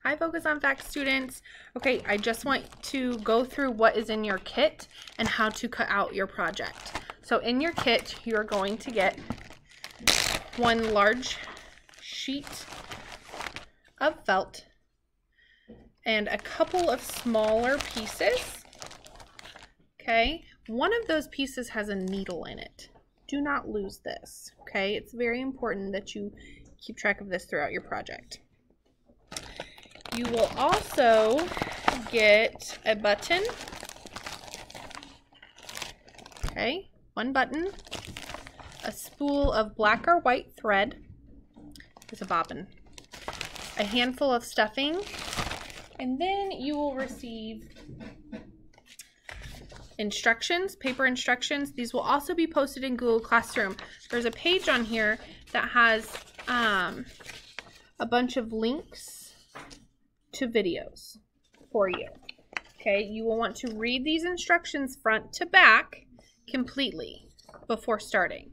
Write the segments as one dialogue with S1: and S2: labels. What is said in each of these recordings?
S1: Hi, Focus on Facts students. Okay, I just want to go through what is in your kit and how to cut out your project. So in your kit, you're going to get one large sheet of felt and a couple of smaller pieces. Okay, one of those pieces has a needle in it. Do not lose this. Okay, it's very important that you keep track of this throughout your project. You will also get a button. Okay, one button, a spool of black or white thread. There's a bobbin. A handful of stuffing, and then you will receive instructions, paper instructions. These will also be posted in Google Classroom. There's a page on here that has a bunch of links to videos for you. Okay, you will want to read these instructions front to back completely before starting.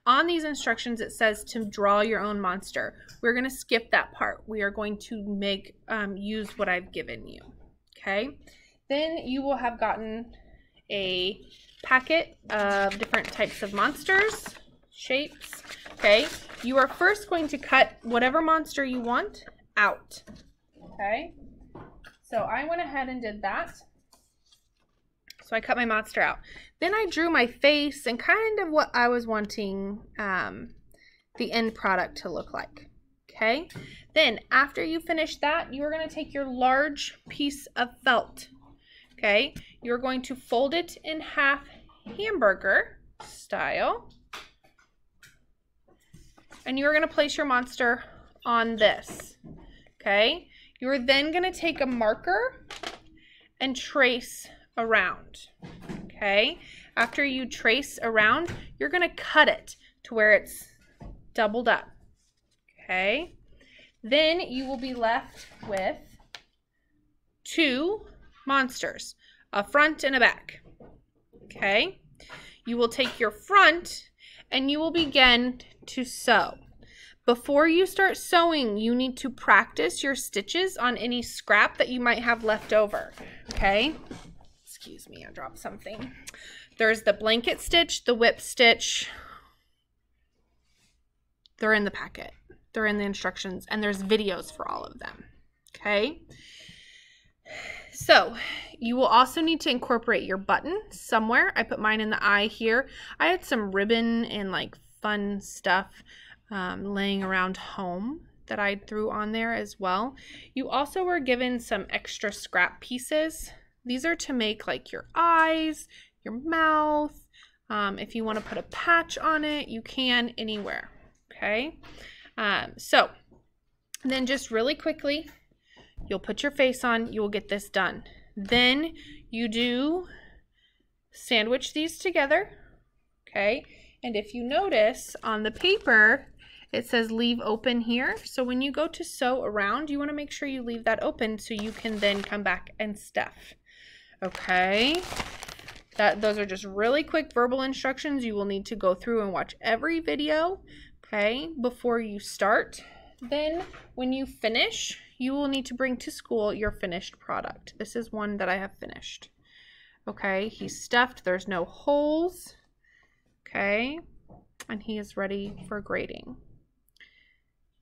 S1: On these instructions, it says to draw your own monster. We're going to skip that part. We are going to make use what I've given you. Okay, then you will have gotten a packet of different types of monsters, shapes. Okay, you are first going to cut whatever monster you want out. Okay, so I went ahead and did that. So I cut my monster out. Then I drew my face and kind of what I was wanting the end product to look like. Okay, then after you finish that, you're going to take your large piece of felt. Okay, you're going to fold it in half hamburger style. And you're going to place your monster on this. Okay, you're then going to take a marker and trace around. Okay, after you trace around, you're going to cut it to where it's doubled up. Okay, then you will be left with two monsters, a front and a back. Okay, you will take your front and you will begin to sew. Before you start sewing, you need to practice your stitches on any scrap that you might have left over. Okay, excuse me, I dropped something. There's the blanket stitch, the whip stitch. They're in the packet. They're in the instructions, and there's videos for all of them. Okay, so you will also need to incorporate your button somewhere. I put mine in the eye here. I had some ribbon and like fun stuff laying around home that I threw on there as well. You also were given some extra scrap pieces. These are to make like your eyes, your mouth. If you want to put a patch on it, you can anywhere. Okay, so then just really quickly, you'll put your face on, you will get this done. Then you do sandwich these together. Okay, and if you notice on the paper, it says leave open here. So when you go to sew around, you want to make sure you leave that open so you can then come back and stuff. Okay, those are just really quick verbal instructions. You will need to go through and watch every video, okay, before you start. Then when you finish, you will need to bring to school your finished product. This is one that I have finished. Okay, he's stuffed, there's no holes. Okay, and he is ready for grading.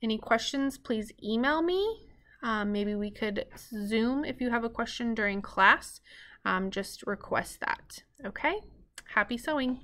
S1: Any questions, please email me. Maybe we could Zoom if you have a question during class. Just request that. Okay, happy sewing.